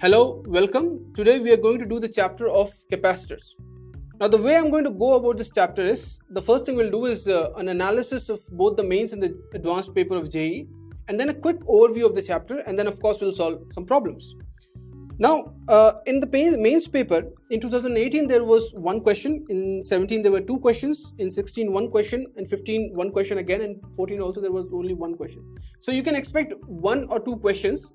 Hello, welcome. Today we are going to do the chapter of capacitors. Now the way I'm going to go about this chapter is, the first thing we'll do is an analysis of both the mains and the advanced paper of JEE, and then a quick overview of the chapter, and then of course we'll solve some problems. Now in the mains paper, in 2018 there was one question, in 17 there were two questions, in 16 one question, in 15 one question again, and 14 also there was only one question. So you can expect one or two questions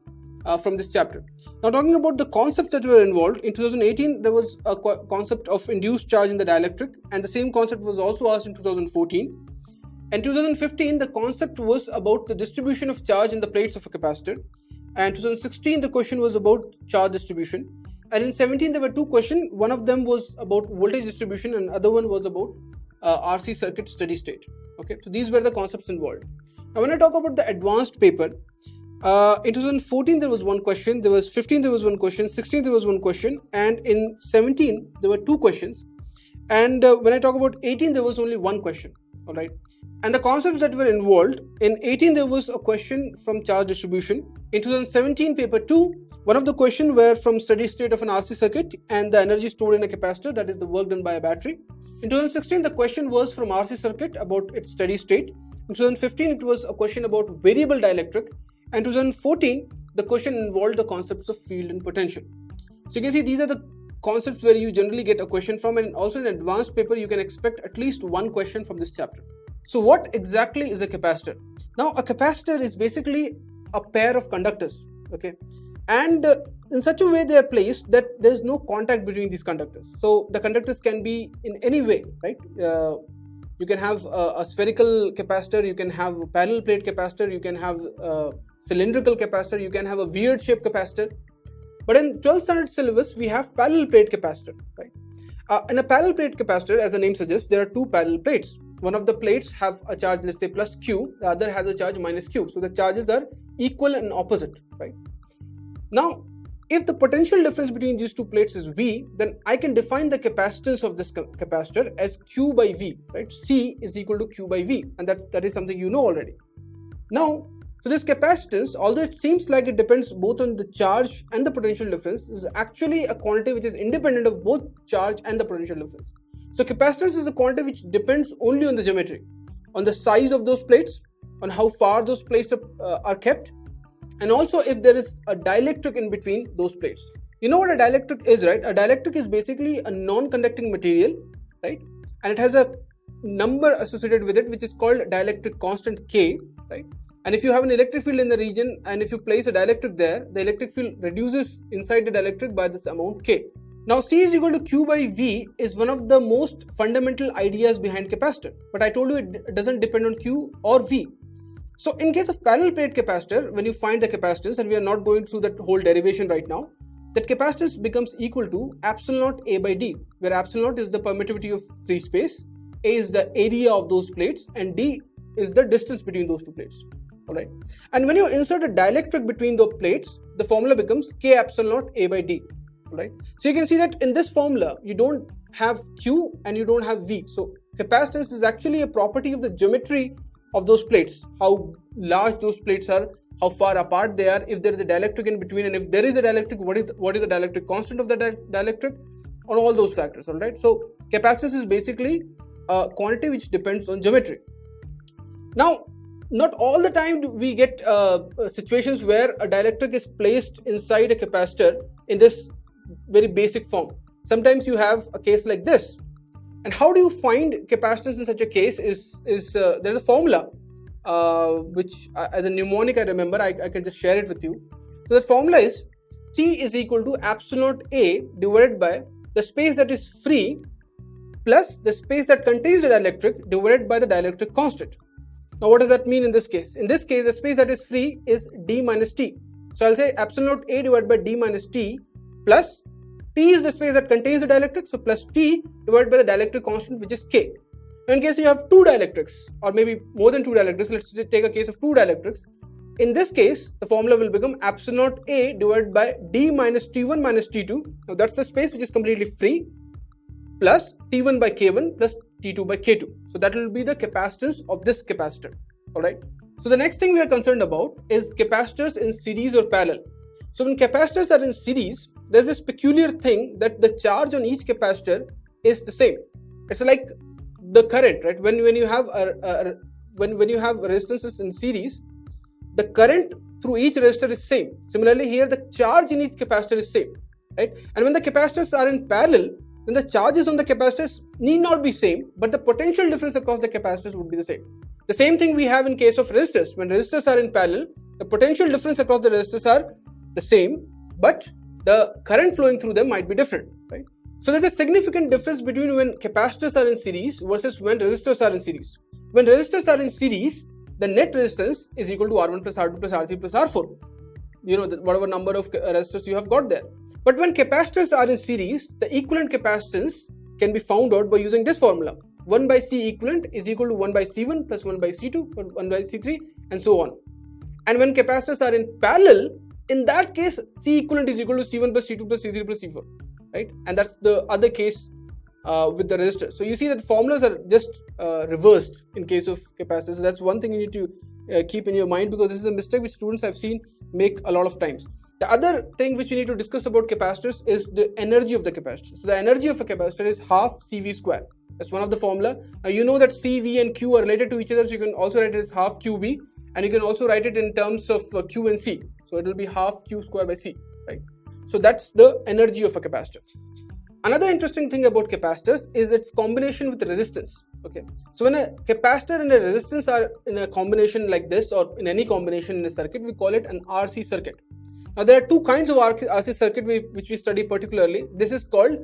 from this chapter. Now talking about the concepts that were involved, in 2018 there was a concept of induced charge in the dielectric, and the same concept was also asked in 2014. In 2015 the concept was about the distribution of charge in the plates of a capacitor, and 2016 the question was about charge distribution, and in 17 there were two questions. One of them was about voltage distribution and other one was about RC circuit steady state. Okay, so these were the concepts involved. Now when I talk about the advanced paper, in 2014 there was one question, there was 15 there was one question, 16 there was one question, and in 17 there were two questions, and when I talk about 18 there was only one question. Alright, and the concepts that were involved, in 18 there was a question from charge distribution. In 2017 paper 2, one of the questions were from steady state of an RC circuit and the energy stored in a capacitor, that is the work done by a battery. In 2016 the question was from RC circuit about its steady state. In 2015 it was a question about variable dielectric, and 2014 the question involved the concepts of field and potential. So you can see these are the concepts where you generally get a question from, and also in advanced paper you can expect at least one question from this chapter. So what exactly is a capacitor? Now a capacitor is basically a pair of conductors, okay, and in such a way they are placed that there is no contact between these conductors. So the conductors can be in any way, right? You can have a spherical capacitor, you can have a parallel plate capacitor, you can have a cylindrical capacitor, you can have a weird shaped capacitor. But in 12th standard syllabus, we have parallel plate capacitor, right? In a parallel plate capacitor, as the name suggests, there are two parallel plates. One of the plates have a charge, let's say plus Q, the other has a charge minus Q. So the charges are equal and opposite, right? Now, if the potential difference between these two plates is V, then I can define the capacitance of this capacitor as Q by V, right? C is equal to Q by V, and that is something you know already. Now, so this capacitance, although it seems like it depends both on the charge and the potential difference, is actually a quantity which is independent of both charge and the potential difference. So capacitance is a quantity which depends only on the geometry, on the size of those plates, on how far those plates are kept, and also if there is a dielectric in between those plates. You know what a dielectric is, right? A dielectric is basically a non-conducting material, right? And it has a number associated with it which is called dielectric constant K, right? And if you have an electric field in the region and if you place a dielectric there, the electric field reduces inside the dielectric by this amount K. Now C is equal to Q by V is one of the most fundamental ideas behind capacitor, but I told you it doesn't depend on Q or V. So in case of parallel plate capacitor, when you find the capacitance, and we are not going through that whole derivation right now, that capacitance becomes equal to epsilon naught A by D, where epsilon naught is the permittivity of free space, A is the area of those plates, and D is the distance between those two plates. Alright, and when you insert a dielectric between the plates, the formula becomes K epsilon naught A by D. Alright, so you can see that in this formula you don't have Q and you don't have V. So capacitance is actually a property of the geometry of those plates, how large those plates are, how far apart they are, if there is a dielectric in between, and if there is a dielectric, what is the dielectric constant of the dielectric, on all those factors. Alright, so capacitance is basically a quantity which depends on geometry. Now, not all the time do we get situations where a dielectric is placed inside a capacitor in this very basic form. Sometimes you have a case like this. And how do you find capacitance in such a case is there's a formula which as a mnemonic I remember, I can just share it with you. So the formula is C is equal to epsilon naught A divided by the space that is free plus the space that contains the dielectric divided by the dielectric constant. Now what does that mean in this case? In this case the space that is free is D minus T. So I'll say epsilon naught A divided by D minus T plus T is the space that contains the dielectric, so plus T divided by the dielectric constant which is K. Now in case you have two dielectrics or maybe more than two dielectrics, let's take a case of two dielectrics. In this case the formula will become epsilon naught A divided by D minus T1 minus T2. Now that's the space which is completely free plus T1 by K1 plus T2 by K2. So that will be the capacitance of this capacitor. Alright. So the next thing we are concerned about is capacitors in series or parallel. So when capacitors are in series, there's this peculiar thing that the charge on each capacitor is the same. It's like the current, right? When you have when you have resistances in series, the current through each resistor is same. Similarly, here the charge in each capacitor is same, right? And when the capacitors are in parallel, then the charges on the capacitors need not be same, but the potential difference across the capacitors would be the same. The same thing we have in case of resistors. When resistors are in parallel, the potential difference across the resistors are the same, but the current flowing through them might be different, right? So there's a significant difference between when capacitors are in series versus when resistors are in series. When resistors are in series, the net resistance is equal to R1 plus R2 plus R3 plus R4. You know, whatever number of resistors you have got there. But when capacitors are in series, the equivalent capacitance can be found out by using this formula. 1 by C equivalent is equal to 1 by C1 plus 1 by C2 plus 1 by C3 and so on. And when capacitors are in parallel, in that case, C equivalent is equal to C1 plus C2 plus C3 plus C4, right? And that's the other case with the resistor. So you see that the formulas are just reversed in case of capacitors. So that's one thing you need to keep in your mind, because this is a mistake which students I've seen make a lot of times. The other thing which we need to discuss about capacitors is the energy of the capacitor. So the energy of a capacitor is half CV square. That's one of the formula. Now you know that CV and Q are related to each other, so you can also write it as half QB, and you can also write it in terms of Q and C. So it will be half Q square by C, right? So that's the energy of a capacitor. Another interesting thing about capacitors is its combination with resistance. Okay, so when a capacitor and a resistance are in a combination like this, or in any combination in a circuit, we call it an RC circuit. Now there are two kinds of RC circuit which we study particularly. This is called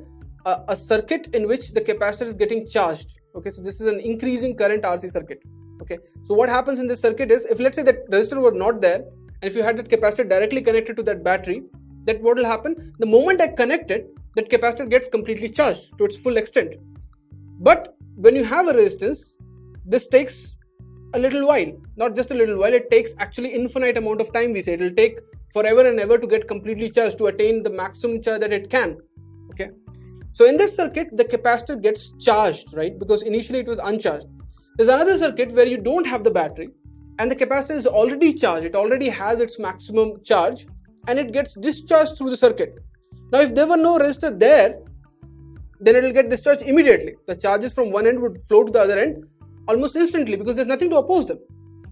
a circuit in which the capacitor is getting charged. Okay, so this is an increasing current RC circuit. Okay, so what happens in this circuit is, if let's say that resistor were not there, and if you had that capacitor directly connected to that battery, that what will happen? The moment I connect it, that capacitor gets completely charged to its full extent. But when you have a resistance, this takes a little while, not just a little while, it takes actually infinite amount of time. We say it will take forever and ever to get completely charged, to attain the maximum charge that it can. Okay, so in this circuit, the capacitor gets charged, right? Because initially it was uncharged. There's another circuit where you don't have the battery and the capacitor is already charged. It already has its maximum charge and it gets discharged through the circuit. Now, if there were no resistor there, then it will get discharged immediately. The charges from one end would flow to the other end almost instantly, because there's nothing to oppose them,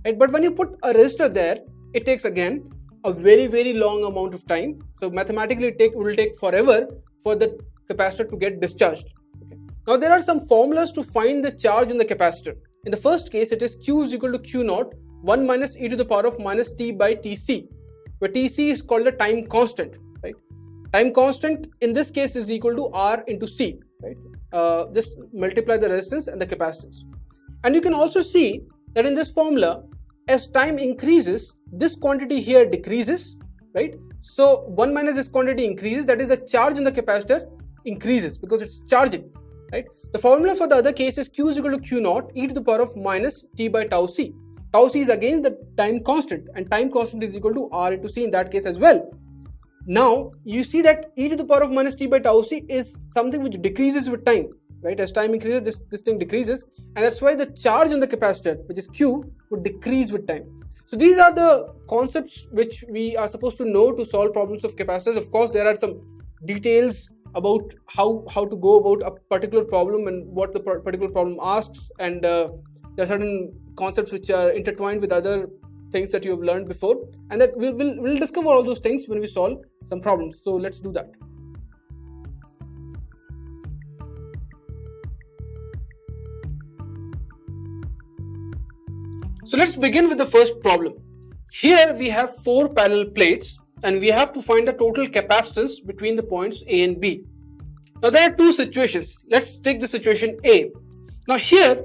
right? But when you put a resistor there, it takes again a very, very long amount of time. So mathematically it will take forever for the capacitor to get discharged. Okay. Now there are some formulas to find the charge in the capacitor. In the first case, it is Q is equal to Q naught 1 minus e to the power of minus t by Tc, where Tc is called the time constant, right? Time constant in this case is equal to R into C, right? Just multiply the resistance and the capacitance. And you can also see that in this formula, as time increases, this quantity here decreases, right? So 1 minus this quantity increases, that is the charge in the capacitor increases because it's charging, right? The formula for the other case is Q is equal to Q naught e to the power of minus t by tau C. Tau C is again the time constant, and time constant is equal to R into C in that case as well. Now you see that e to the power of minus t by tau C is something which decreases with time, right? As time increases, this thing decreases, and that's why the charge on the capacitor, which is Q, would decrease with time. So these are the concepts which we are supposed to know to solve problems of capacitors. Of course, there are some details about how to go about a particular problem and what the particular problem asks, and there are certain concepts which are intertwined with other things that you have learned before, and that we'll discover all those things when we solve some problems. So let's do that. So let's begin with the first problem. Here we have 4 parallel plates and we have to find the total capacitance between the points A and B. Now there are two situations. Let's take the situation A. Now here,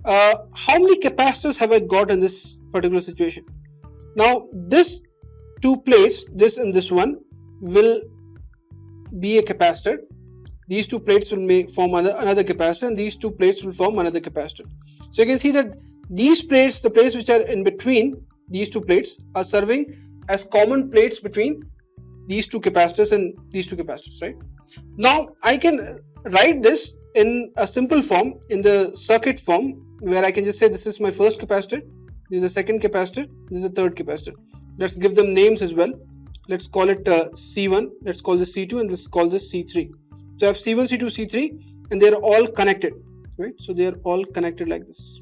how many capacitors have I got in this particular situation? Now this 2 plates, this and this one, will be a capacitor. These 2 plates will form another capacitor, and these 2 plates will form another capacitor. So you can see that these plates, the plates which are in between these 2 plates, are serving as common plates between these 2 capacitors and these 2 capacitors, right? Now I can write this in a simple form, in the circuit form, where I can just say this is my first capacitor, this is the second capacitor, this is the third capacitor. Let's give them names as well. let's call it C1, let's call this C2, and let's call this C3. So I have C1, C2, C3, and they are all connected, right? So they are all connected like this.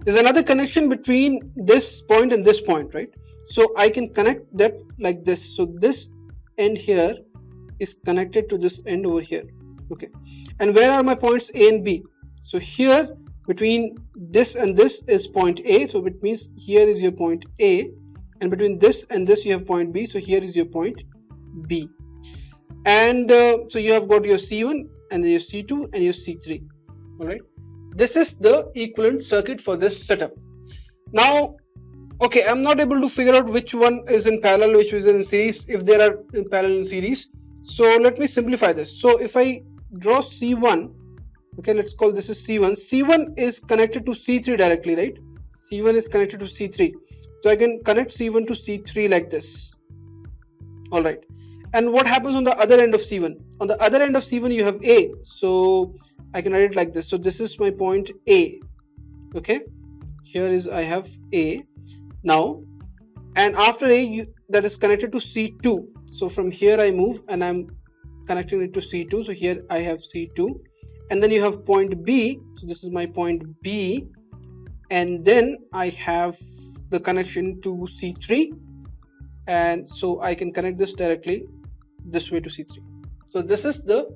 There's another connection between this point and this point, right? So I can connect that like this. So this end here is connected to this end over here, okay? And where are my points A and B? So here between this and this is point A, so it means here is your point A, and between this and this you have point B, so here is your point B. And so you have got your C1 and then your C2 and your C3. All right, this is the equivalent circuit for this setup. Now, okay, I'm not able to figure out which one is in parallel, which is in series, if they are in parallel in series. So let me simplify this. So if I draw C1, okay, let's call this is C1. C1 is connected to C3 directly, right? C1 is connected to C3. So I can connect C1 to C3 like this. All right. And what happens on the other end of C1? On the other end of C1 you have A. So I can write it like this. So this is my point A. Okay. Here is I have A. Now, and after A that is connected to C2. So from here I move and I'm connecting it to C2. So here I have C2. And then you have point B. So this is my point B. And then I have the connection to C3. And so I can connect this directly this way to C3. So this is the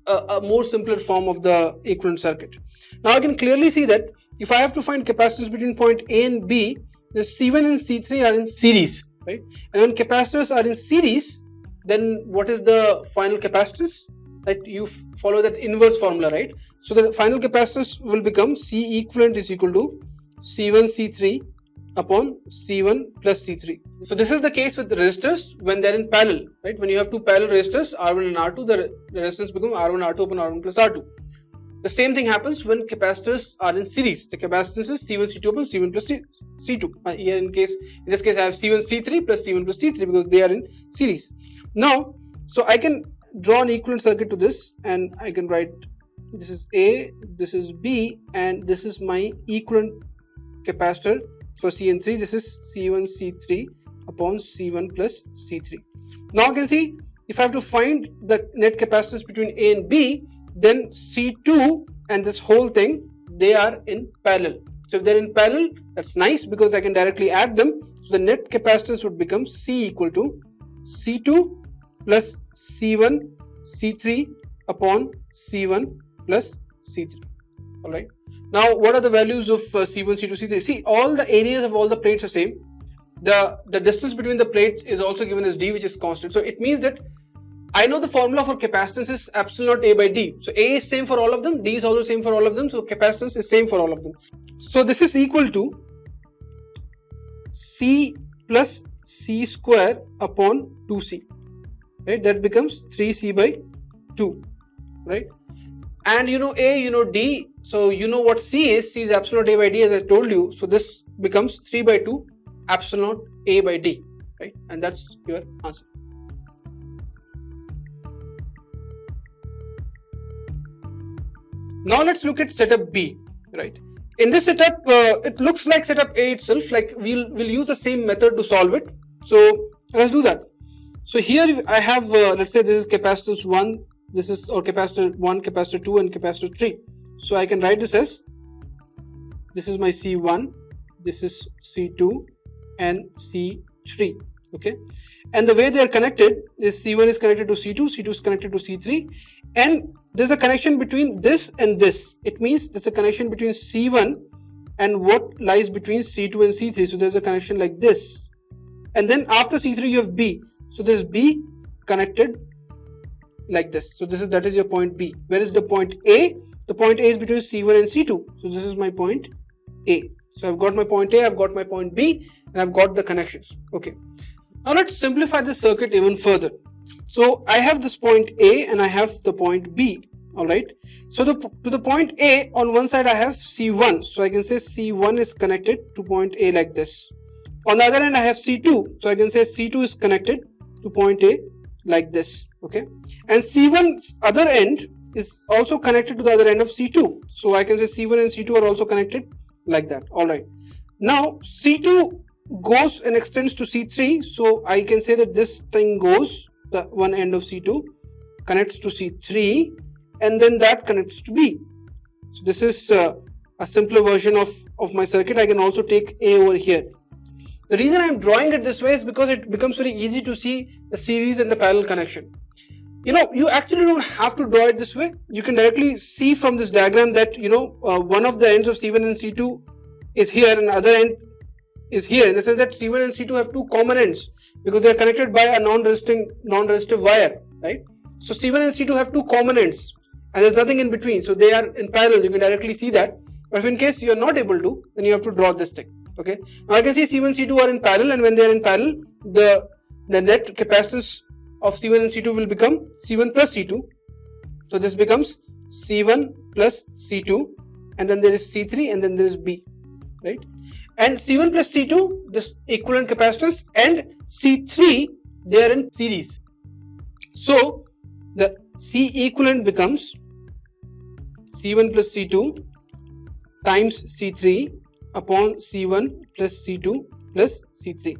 a more simpler form of the equivalent circuit. Now I can clearly see that if I have to find capacitance between point A and B, the C1 and C3 are in series, right? And when capacitors are in series, then what is the final capacitance? That you follow that inverse formula, right? So the final capacitance will become C equivalent is equal to C1 C3 upon C1 plus C3. So this is the case with the resistors when they are in parallel, right? When you have two parallel resistors R1 and R2, the resistance becomes R1 R2 upon R1 plus R2. The same thing happens when capacitors are in series. The capacitance is C1 C2 upon C1 plus C2. Here in this case I have C1 C3 plus C1 plus C3 because they are in series. Now, so I can draw an equivalent circuit to this, and I can write this is A, this is B, and this is my equivalent capacitor for C and 3. This is C1 C3 upon C1 plus C3. Now I can see if I have to find the net capacitance between A and B, then C2 and this whole thing, they are in parallel. So if they're in parallel, that's nice because I can directly add them. So the net capacitance would become C equal to C2 plus C1 C3 upon C1 plus C3. All right. Now, what are the values of C1, C2, C3? See, all the areas of all the plates are same. The distance between the plate is also given as D, which is constant. So it means that I know the formula for capacitance is epsilon naught A by D. So A is same for all of them, D is also same for all of them. So capacitance is same for all of them. So this is equal to C plus C square upon 2C. Right? That becomes 3C by 2. Right? And you know A, you know D. So you know what C is epsilon naught A by D, as I told you. So this becomes 3 by 2 epsilon naught A by D, right? And that's your answer. Now let's look at setup B, right? In this setup, it looks like setup A itself. Like we'll use the same method to solve it. So let's do that. So here I have let's say this is capacitance 1. This is or capacitor 1, capacitor 2, and capacitor 3. So I can write this as this is my C1, this is C2, and C3. Okay, and the way they are connected is C1 is connected to C2, C2 is connected to C3, and there's a connection between this and this. It means there's a connection between C1 and what lies between C2 and C3. So there's a connection like this, and then after C3 you have B. So there's B connected like this. So that is your point B. Where is the point A? The point A is between C1 and C2. So this is my point A. So I've got my point A, I've got my point B, and I've got the connections. Okay. Now let's simplify this circuit even further. So I have this point A and I have the point B. All right. So to the point A, on one side I have C1. So I can say C1 is connected to point A like this. On the other end I have C2. So I can say C2 is connected to point A like this. Okay. And C1's other end is also connected to the other end of C2. So I can say C1 and C2 are also connected like that. All right. Now C2 goes and extends to C3. So I can say that this thing goes, the one end of C2 connects to C3, and then that connects to B. So this is a simpler version of my circuit. I can also take A over here. The reason I am drawing it this way is because it becomes very easy to see the series and the parallel connection. You actually don't have to draw it this way. You can directly see from this diagram that one of the ends of C1 and C2 is here and the other end is here, in the sense that C1 and C2 have two common ends because they are connected by a non-resistive wire, right? So C1 and C2 have two common ends and there's nothing in between, so they are in parallel. You can directly see that. But if in case you are not able to, then you have to draw this thing. Okay, now I can see C1 C2 are in parallel, and when they are in parallel, the net capacitance of C1 and C2 will become C1 plus C2. So this becomes C1 plus C2, and then there is C3, and then there is B, right? And C1 plus C2, this equivalent capacitance, and C3, they are in series. So the C equivalent becomes C1 plus C2 times C3 upon C1 plus C2 plus C3.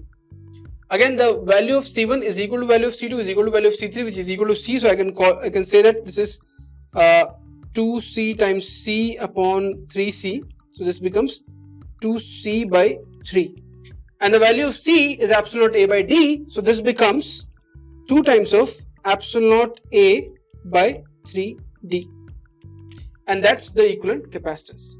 Again, the value of C1 is equal to value of C2 is equal to value of C3, which is equal to C. So I can say that this is 2C times C upon 3C. So this becomes 2C by 3. And the value of C is epsilon naught A by D. So this becomes 2 times of epsilon naught A by 3D. And that's the equivalent capacitance.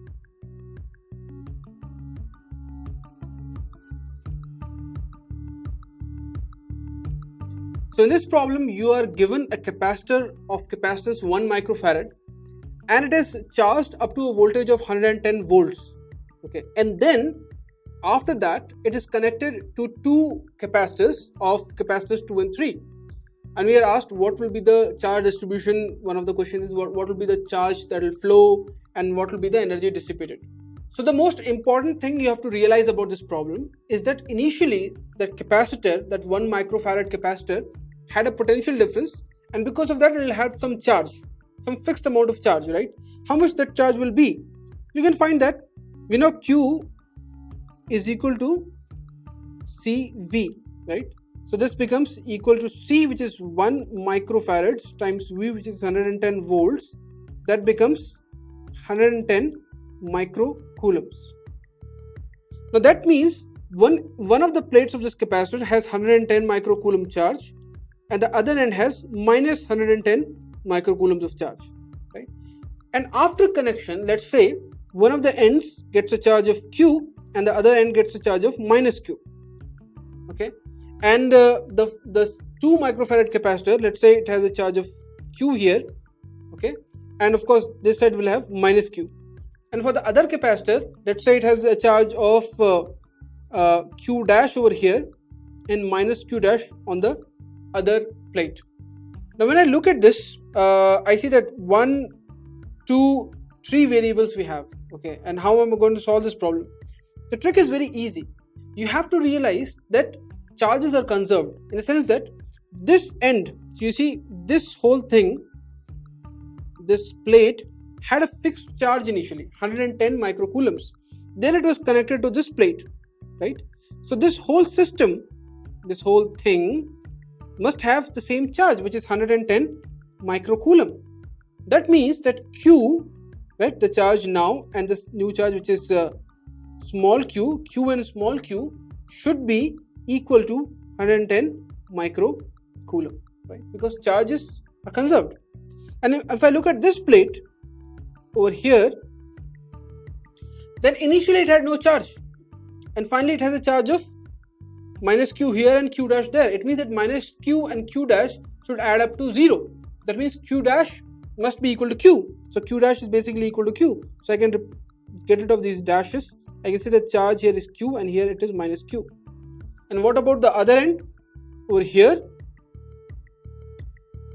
So in this problem, you are given a capacitor of capacitance 1 microfarad and it is charged up to a voltage of 110 volts. Okay, and then after that it is connected to two capacitors of capacitors 2 and 3. And we are asked what will be the charge distribution. One of the questions is what will be the charge that will flow and what will be the energy dissipated. So the most important thing you have to realize about this problem is that initially that capacitor, that 1 microfarad capacitor, had a potential difference, and because of that it will have some charge, some fixed amount of charge, right? How much that charge will be? You can find that we know Q is equal to CV, right? So this becomes equal to C, which is 1 microfarads, times V, which is 110 volts. That becomes 110 microcoulombs. Now that means one of the plates of this capacitor has 110 microcoulomb charge and the other end has minus 110 microcoulombs of charge, right? And after connection, let's say one of the ends gets a charge of Q and the other end gets a charge of minus Q. Okay, and the 2 microfarad capacitor, let's say it has a charge of Q here, okay, and of course this side will have minus Q. And for the other capacitor, let's say it has a charge of Q dash over here and minus Q dash on the other plate. Now when I look at this, I see that 1, 2, 3 variables we have. Okay, and how am I going to solve this problem? The trick is very easy. You have to realize that charges are conserved in the sense that this end, so you see this whole thing, this plate had a fixed charge initially, 110 microcoulombs. Then it was connected to this plate, right? So this whole system, this whole thing must have the same charge, which is 110 microcoulomb. That means that Q, right, the charge now, and this new charge, which is small q, Q and small q should be equal to 110 microcoulomb, right? Because charges are conserved. And if I look at this plate over here, then initially it had no charge, and finally it has a charge of minus Q here and Q dash there. It means that minus Q and Q dash should add up to 0. That means Q dash must be equal to Q. So Q dash is basically equal to Q. So I can get rid of these dashes. I can say the charge here is Q and here it is minus Q. And what about the other end over here?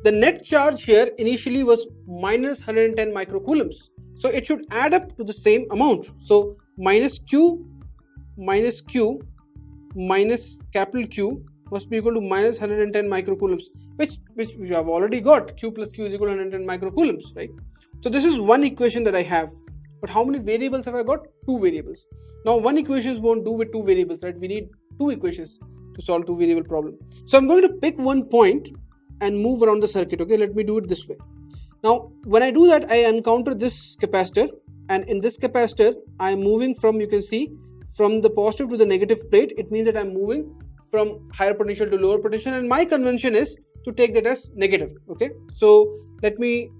The net charge here initially was minus 110 microcoulombs. So it should add up to the same amount. So minus Q minus capital Q must be equal to minus 110 microcoulombs, which we have already got. Q plus Q is equal to 110 microcoulombs, right? So this is one equation that I have. But how many variables have I got? 2 variables. Now one equation won't do with 2 variables, right? We need two equations to solve two variable problem. So I'm going to pick one point and move around the circuit. Okay, let me do it this way. Now when I do that, I encounter this capacitor, and in this capacitor I am moving from, you can see, from the positive to the negative plate. It means that I'm moving from higher potential to lower potential, and my convention is to take that as negative. Okay, so let me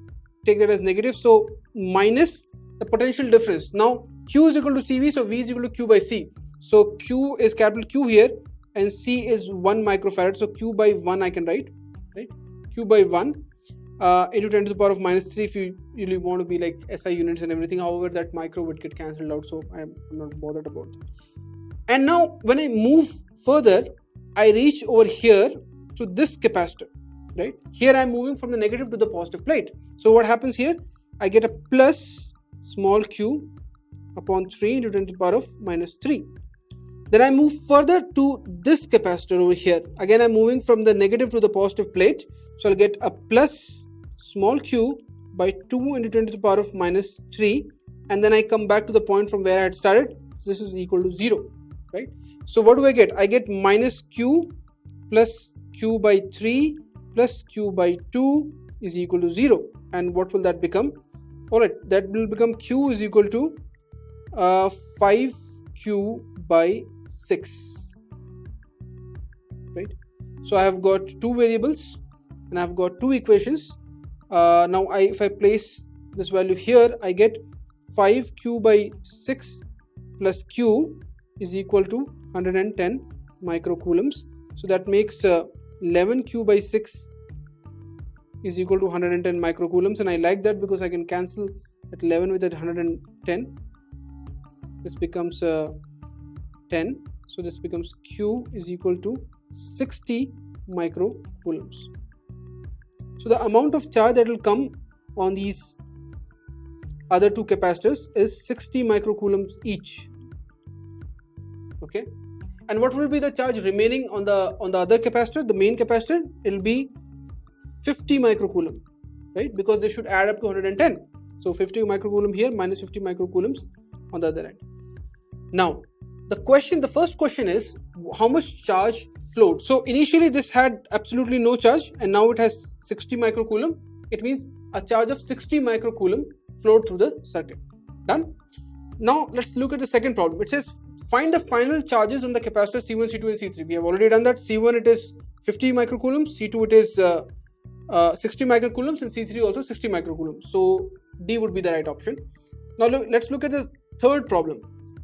take that as negative. So minus the potential difference. Now Q is equal to CV, so V is equal to Q by C. So Q is capital Q here and C is 1 microfarad. So Q by 1 I can write, right? Q by 1 into 10 to the power of minus 3 if you really want to be like SI units and everything. However, that micro would get cancelled out, so I'm not bothered about that. And now when I move further, I reach over here to this capacitor, right? Here I'm moving from the negative to the positive plate. So what happens here? I get a plus small q upon 3 into 10 to the power of minus 3. Then I move further to this capacitor over here. Again, I'm moving from the negative to the positive plate. So I'll get a plus small q by 2 into 10 to the power of minus 3. And then I come back to the point from where I had started. So this is equal to 0, right? So what do I get? I get minus q plus q by 3 plus q by 2 is equal to 0. And what will that become? Alright, that will become q is equal to 5q by 6, right? So I have got two variables and I have got two equations. Now if I place this value here, I get 5q by 6 plus q is equal to 110 microcoulombs. So that makes 11q by 6 is equal to 110 microcoulombs, and I like that because I can cancel that 11 with that 110. This becomes 10. So this becomes q is equal to 60 microcoulombs. So the amount of charge that will come on these other two capacitors is 60 microcoulombs each. Okay, and what will be the charge remaining on the other capacitor, the main capacitor? It will be 50 microcoulomb, right? Because they should add up to 110. So 50 microcoulomb here minus 50 microcoulombs on the other end. Now the first question is, how much charge flowed? So initially this had absolutely no charge and now it has 60 microcoulomb. It means a charge of 60 microcoulomb flowed through the circuit. Done. Now let's look at the second problem. It says find the final charges on the capacitor C1, C2 and C3. We have already done that. C1 it is 50 microcoulombs, C2 it is 60 microcoulombs, and C3 also 60 microcoulombs. So D would be the right option. Now let's look at the third problem.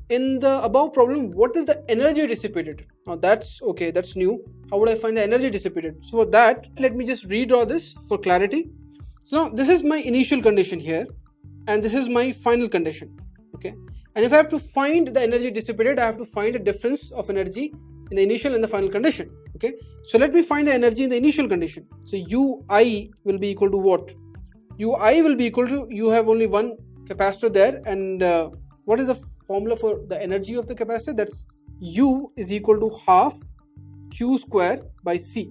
In the above problem, what is the energy dissipated? Now that's okay, that's new. How would I find the energy dissipated? So for that, let me just redraw this for clarity. So now this is my initial condition here and this is my final condition. Okay, and if I have to find the energy dissipated, I have to find a difference of energy in the initial and the final condition. Okay, so let me find the energy in the initial condition. So Ui will be equal to what? Ui will be equal to, you have only one capacitor there, and what is the formula for the energy of the capacitor? That's U is equal to half Q square by C.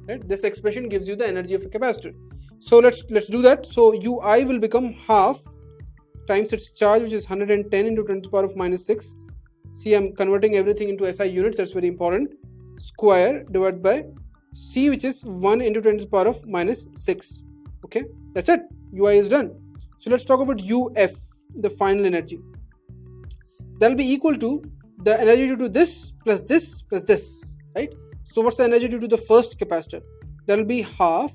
Right? This expression gives you the energy of a capacitor. So let's do that. So Ui will become half times its charge, which is 110 into 10 to the power of minus 6. See, I'm converting everything into SI units, that's very important. Square divided by C, which is 1 into 10 to the power of minus 6. Okay, that's it. Ui is done. So let's talk about UF, the final energy. That will be equal to the energy due to this plus this plus this, right? So what's the energy due to the first capacitor? That will be half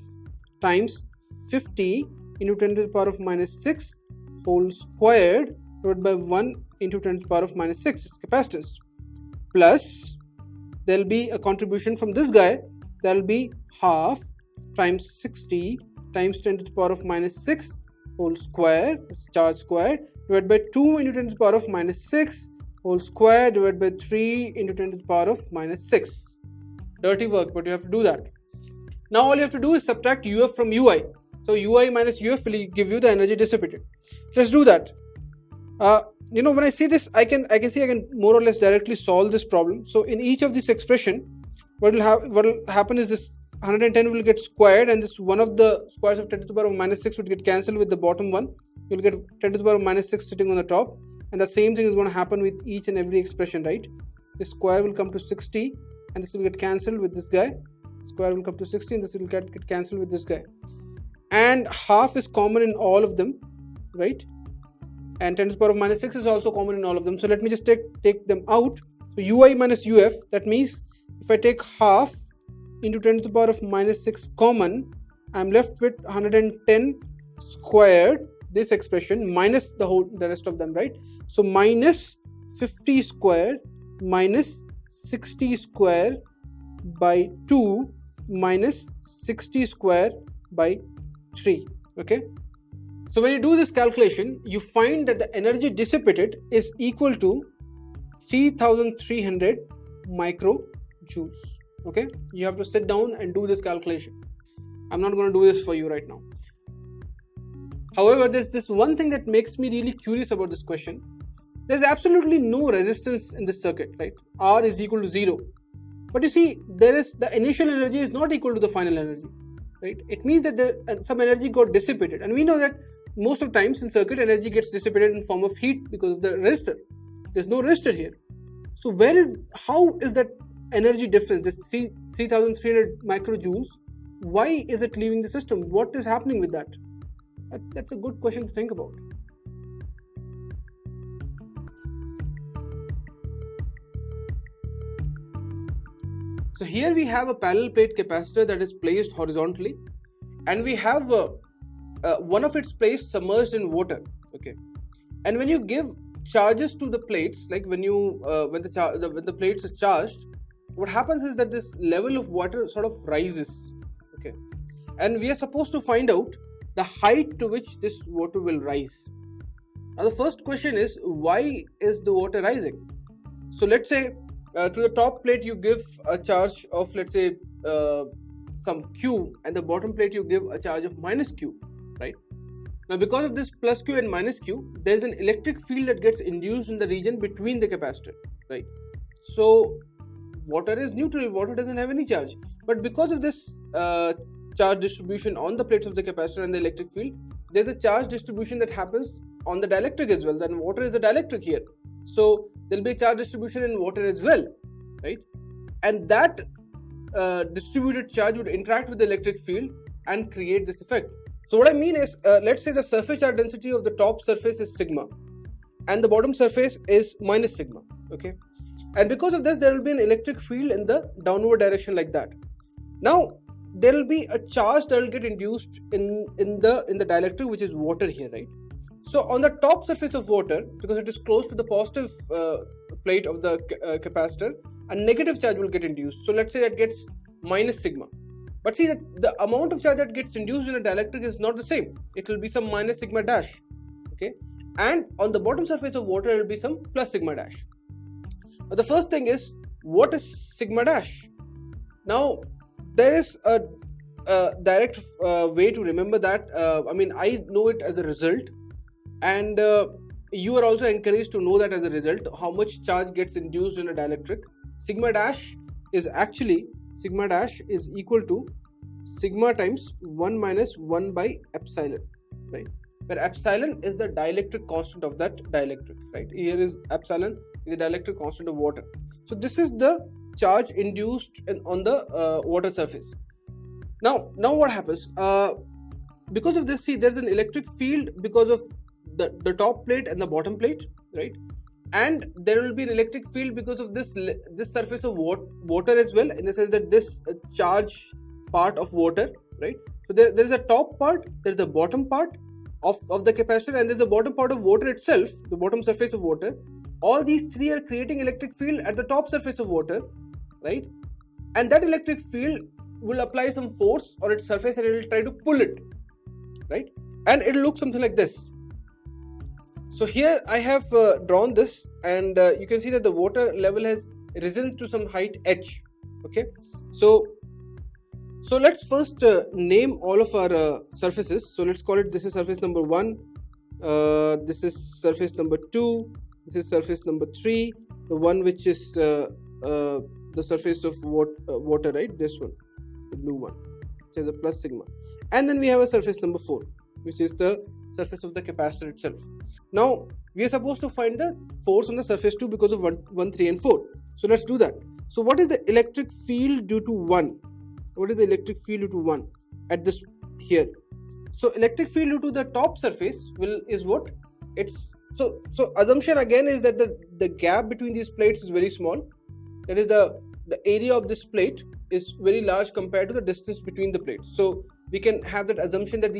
times 50 into 10 to the power of minus 6 whole squared divided by 1 into 10 to the power of minus 6, it's capacitance, plus there will be a contribution from this guy, that will be half times 60 times 10 to the power of minus 6 whole square, it's charge squared, divided by 2 into 10 to the power of minus 6 whole square divided by 3 into 10 to the power of minus 6. Dirty work, but you have to do that. Now all you have to do is subtract UF from UI. So UI minus UF will give you the energy dissipated. Let's do that. When I see this, I can more or less directly solve this problem. So in each of this expression, what will happen is this 110 will get squared, and this one of the squares of 10 to the power of minus 6 would get cancelled with the bottom one. You'll get 10 to the power of minus 6 sitting on the top, and the same thing is going to happen with each and every expression, right? this square will come to 60 and this will get cancelled with this guy. Square will come to 60 and this will get cancelled with this guy. And half is common in all of them, right? And 10 to the power of minus 6 is also common in all of them. So let me just take them out. So ui minus uf, that means if I take half into 10 to the power of minus 6 common, I'm left with 110 squared, this expression, minus the rest of them, right? So minus 50 squared minus 60 squared by 2 minus 60 squared by 3. Okay. So when you do this calculation, you find that the energy dissipated is equal to 3300 microjoules. Okay. You have to sit down and do this calculation. I'm not going to do this for you right now. However, there's this one thing that makes me really curious about this question. There's absolutely no resistance in this circuit, right? R is equal to 0. But you see, the initial energy is not equal to the final energy, right? It means that some energy got dissipated. And we know that most of times in circuit, energy gets dissipated in form of heat because of the resistor. There's no resistor here. So how is that energy difference, this 3300 microjoules, why is it leaving the system? What is happening with that? That's a good question to think about. So here we have a parallel plate capacitor that is placed horizontally, and we have one of its plates submerged in water. Okay, and when you give charges to the plates, like when the plates are charged, what happens is that this level of water sort of rises. Okay, and we are supposed to find out the height to which this water will rise. Now the first question is, why is the water rising? So let's say to the top plate you give a charge of, let's say, some q, and the bottom plate you give a charge of minus q, right? Now because of this plus q and minus q, there is an electric field that gets induced in the region between the capacitor, right? So water is neutral, water doesn't have any charge, but because of this charge distribution on the plates of the capacitor and the electric field, there's a charge distribution that happens on the dielectric as well. Then water is a dielectric here, so there'll be a charge distribution in water as well, right? And that distributed charge would interact with the electric field and create this effect. So what I mean is, let's say the surface charge density of the top surface is sigma and the bottom surface is minus sigma. Okay, and because of this there will be an electric field in the downward direction like that. Now there will be a charge that will get induced in the dielectric, which is water here, right? So on the top surface of water, because it is close to the positive plate of the capacitor, a negative charge will get induced. So let's say that gets minus sigma. But see, that the amount of charge that gets induced in a dielectric is not the same. It will be some minus sigma dash. Okay, and on the bottom surface of water, it will be some plus sigma dash. But the first thing is, what is sigma dash? Now there is a direct way to remember that. I know it as a result, and you are also encouraged to know that as a result, how much charge gets induced in a dielectric. Sigma dash is equal to sigma times 1 minus 1 by epsilon, right? Where epsilon is the dielectric constant of that dielectric, right? Here is epsilon, is the dielectric constant of water. So this is the charge induced on the water surface. Now what happens? Because of this, see, there's an electric field because of the top plate and the bottom plate, right? And there will be an electric field because of this surface of water as well, in the sense that this charge part of water, right? So there is a top part, there is a bottom part of the capacitor, and there is a bottom part of water itself, the bottom surface of water. All these three are creating electric field at the top surface of water, right? And that electric field will apply some force on its surface and it will try to pull it, right? And it will look something like this. So here I have drawn this, and you can see that the water level has risen to some height h. Okay, so let's first name all of our surfaces. So let's call it, this is surface number 1, this is surface number 2, this is surface number 3, the one which is the surface of water, right? This one, the blue one, which has a plus sigma. And then we have a surface number 4, which is the surface of the capacitor itself. Now we are supposed to find the force on the surface 2 because of 1, 3 and 4. So let's do that. So what is the electric field due to 1? What is the electric field due to 1 at this here? So electric field due to the top surface is what? It's so assumption again is that the gap between these plates is very small. That is the area of this plate is very large compared to the distance between the plates. So we can have that assumption that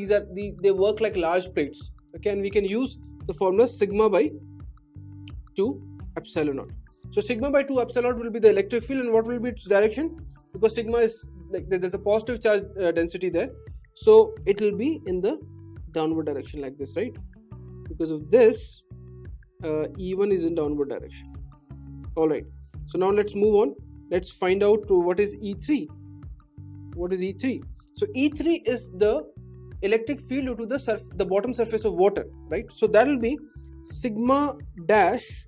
they work like large plates. Okay, and we can use the formula sigma by 2 epsilon naught. So sigma by 2 epsilon naught will be the electric field, and what will be its direction? Because sigma is like there's a positive charge density there, so it will be in the downward direction like this, right? Because of this, E1 is in downward direction. All right. So now let's move on. Let's find out what is E3. What is E3? So E3 is the electric field due to the bottom surface of water, right? So that will be sigma dash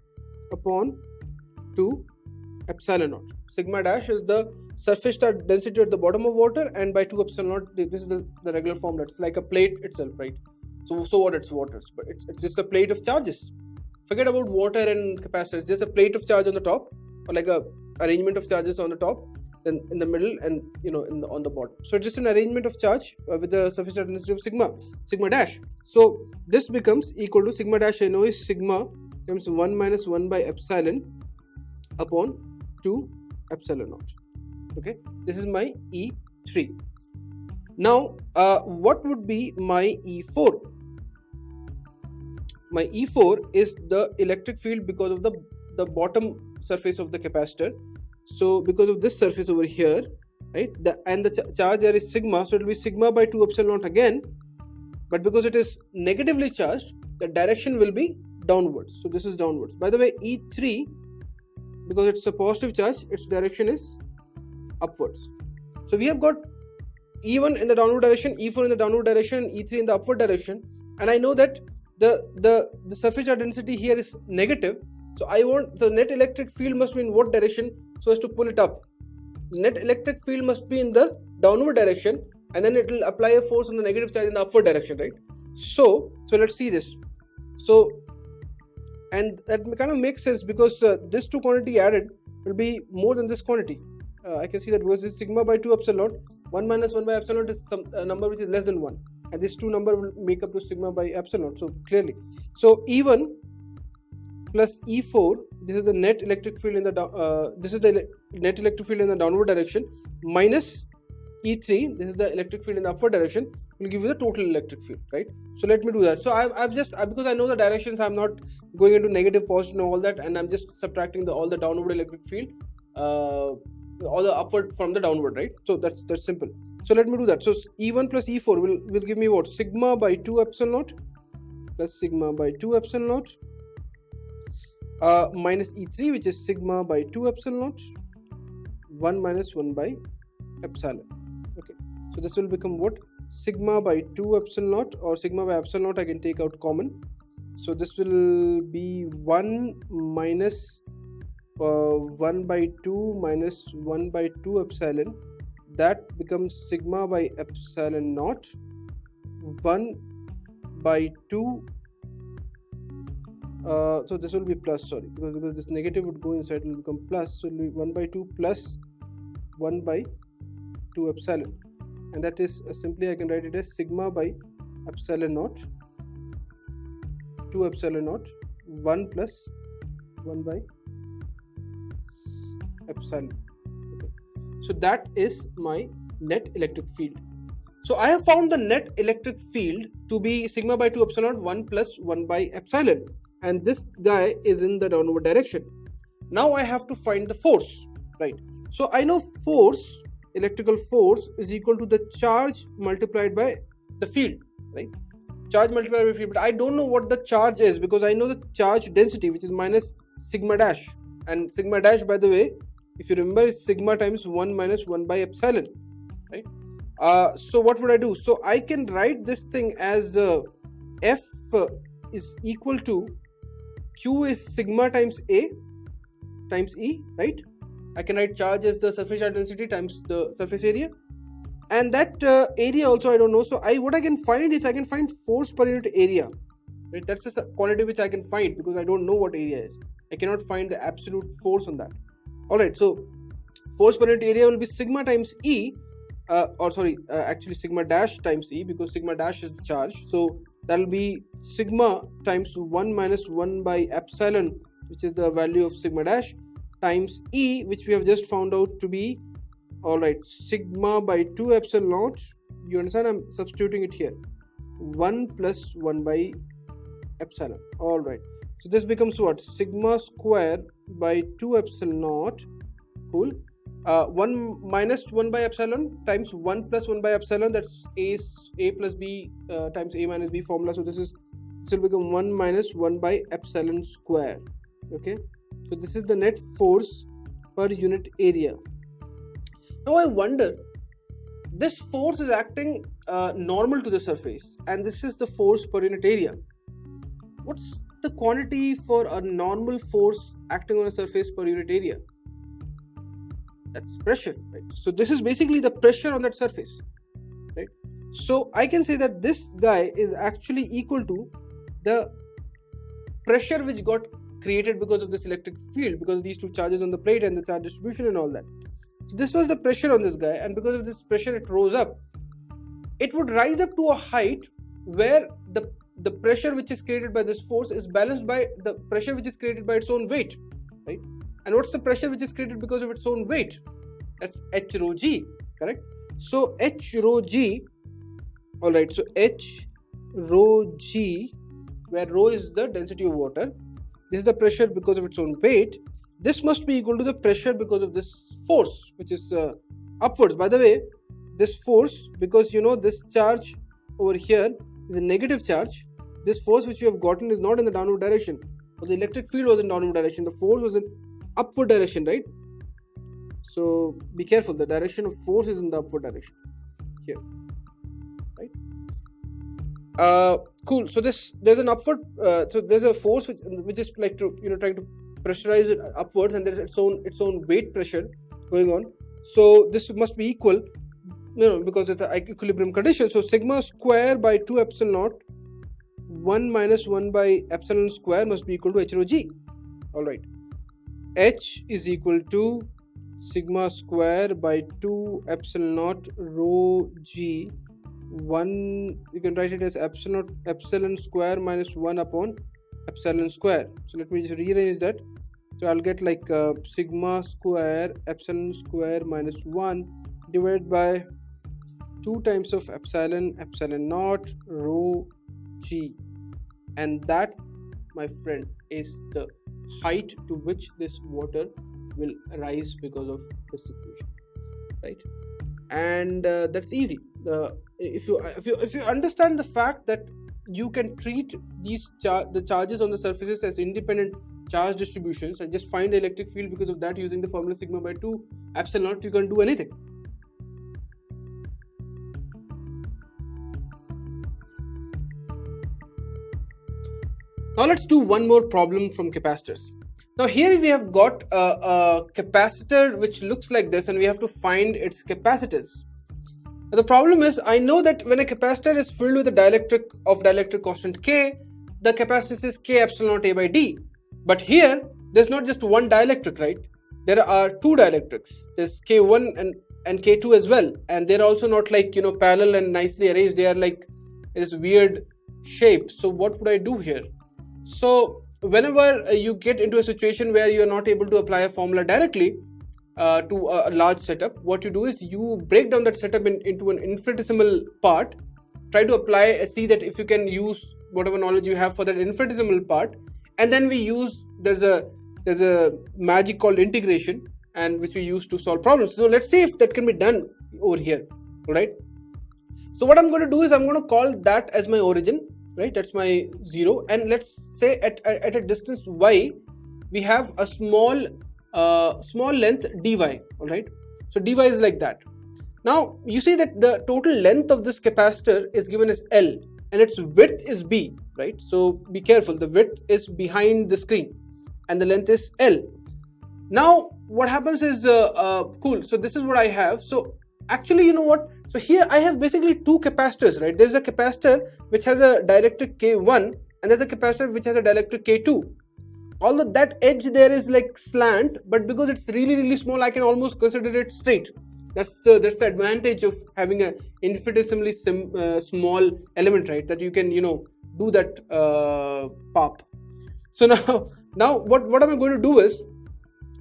upon 2 epsilon naught. Sigma dash is the surface charge density at the bottom of water, and by 2 epsilon naught, this is the regular form. That's like a plate itself, right? So what? It's water, but it's just a plate of charges. Forget about water and capacitor. It's just a plate of charge on the top, or like a arrangement of charges on the top, then in the middle, and on the bottom. So it's just an arrangement of charge with the surface charge density of sigma dash. So this becomes equal to sigma dash. I know is sigma times 1 minus 1 by epsilon upon 2 epsilon naught. Okay, this is my E3. Now what would be my E4? My E4 is the electric field because of the bottom surface of the capacitor. So because of this surface over here, right, the charge there is sigma, so it will be sigma by 2 epsilon naught again, but because it is negatively charged, the direction will be downwards. So this is downwards. By the way, E3, because it's a positive charge, its direction is upwards. So we have got E1 in the downward direction, E4 in the downward direction, and E3 in the upward direction, and I know that the surface charge density here is negative. So I want the net electric field must be in what direction so as to pull it up. Net electric field must be in the downward direction, and then it will apply a force on the negative charge in the upward direction, right? So let's see this. So, and that kind of makes sense because this two quantity added will be more than this quantity. I can see that because this sigma by 2 epsilon naught, 1 minus 1 by epsilon naught is some number which is less than 1, and this two number will make up to sigma by epsilon naught. So clearly, so E1 plus E4, this is the net electric field in the net electric field in the downward direction, minus E3, this is the electric field in the upward direction, will give you the total electric field, right? So let me do that. So I've just because I know the directions, I'm not going into negative, positive and all that, and I'm just subtracting all the downward electric field, all the upward from the downward, right? So that's simple. So let me do that. So E1 plus E4 will give me what? Sigma by 2 epsilon naught plus sigma by 2 epsilon naught minus E3, which is sigma by 2 epsilon naught 1 minus 1 by epsilon. Okay, so this will become what? Sigma by 2 epsilon naught, or sigma by epsilon naught I can take out common. So this will be 1 minus 1 by 2 minus 1 by 2 epsilon. That becomes sigma by epsilon naught 1 by 2. So this will be plus, sorry, because this negative would go inside, it will become plus. So it will be 1 by 2 plus 1 by 2 epsilon, and that is simply I can write it as sigma by epsilon naught 2 epsilon naught 1 plus 1 by epsilon. Okay. So that is my net electric field. So I have found the net electric field to be sigma by 2 epsilon naught 1 plus 1 by epsilon, and this guy is in the downward direction. Now I have to find the force, right? So I know force, electrical force, is equal to the charge multiplied by the field, right? Charge multiplied by field, but I don't know what the charge is because I know the charge density, which is minus sigma dash, and sigma dash, by the way, if you remember, is sigma times 1 minus 1 by epsilon, right? So what would I do? So I can write this thing as F is equal to Q is sigma times A times E, right? I can write charge as the surface charge density times the surface area, and that area also I don't know. So what I can find is I can find force per unit area, right? That's just a quantity which I can find because I don't know what area is. I cannot find the absolute force on that. Alright, so force per unit area will be sigma times E, actually sigma dash times E, because sigma dash is the charge. So that will be sigma times 1 minus 1 by epsilon, which is the value of sigma dash, times E, which we have just found out to be, alright, sigma by 2 epsilon naught. You understand? I'm substituting it here. 1 plus 1 by epsilon. Alright. So this becomes what? Sigma square by 2 epsilon naught. Cool. 1 minus 1 by epsilon times 1 plus 1 by epsilon, that's a plus b times a minus b formula. So this will become 1 minus 1 by epsilon square. Okay, so this is the net force per unit area. Now I wonder, this force is acting normal to the surface, and this is the force per unit area. What's the quantity for a normal force acting on a surface per unit area? That's pressure, right? So this is basically the pressure on that surface, right? So I can say that this guy is actually equal to the pressure which got created because of this electric field, because of these two charges on the plate and the charge distribution and all that. So this was the pressure on this guy, and because of this pressure it rose up. It would rise up to a height where the pressure which is created by this force is balanced by the pressure which is created by its own weight, right? And what's the pressure which is created because of its own weight? That's H rho G, correct? So H rho G, alright, so H rho G, where rho is the density of water, this is the pressure because of its own weight. This must be equal to the pressure because of this force, which is upwards. By the way, this force, because you know this charge over here is a negative charge, this force which you have gotten is not in the downward direction. So the electric field was in downward direction, the force was in upward direction, right? So be careful, the direction of force is in the upward direction here, right? Cool. So there's an upward, so there's a force which is like to trying to pressurize it upwards, and there's its own weight pressure going on. So this must be equal, because it's an equilibrium condition. So sigma square by 2 epsilon naught, 1 minus 1 by epsilon square must be equal to H rho G. Alright. H is equal to sigma square by 2 epsilon naught rho G, 1, you can write it as epsilon square minus 1 upon epsilon square. So let me just rearrange that. So I'll get like sigma square epsilon square minus 1 divided by 2 times of epsilon naught rho G, and that, my friend, is the height to which this water will rise because of this situation, right? And that's easy. If you understand the fact that you can treat these the charges on the surfaces as independent charge distributions and just find the electric field because of that using the formula sigma by 2 epsilon naught, you can do anything. Now let's do one more problem from capacitors. Now here we have got a capacitor which looks like this, and we have to find its capacitance. Now the problem is, I know that when a capacitor is filled with a dielectric constant K, the capacitance is K epsilon naught A by D. But here there's not just one dielectric, right? There are two dielectrics. There's K1 and K2 as well, and they're also not like parallel and nicely arranged. They are like this weird shape. So what would I do here? So whenever you get into a situation where you are not able to apply a formula directly to a large setup, what you do is you break down that setup into an infinitesimal part. Try to apply, see that if you can use whatever knowledge you have for that infinitesimal part, and then we use there's a magic called integration, and which we use to solve problems. So let's see if that can be done over here. All right. So what I'm going to do is I'm going to call that as my origin. Right, that's my 0, and let's say at a distance y we have a small length dy. All right, so dy is like that. Now you see that the total length of this capacitor is given as L, and its width is B, right? So be careful, the width is behind the screen and the length is L. Now what happens is cool, so this is what I have. So actually, you know what? So here I have basically two capacitors, right? There's a capacitor which has a dielectric K1, and there's a capacitor which has a dielectric K2. although that edge there is like slant, but because it's really small, I can almost consider it straight. That's the advantage of having a infinitesimally small element, right? That you can, you know, do that pop. So now what am I going to do is,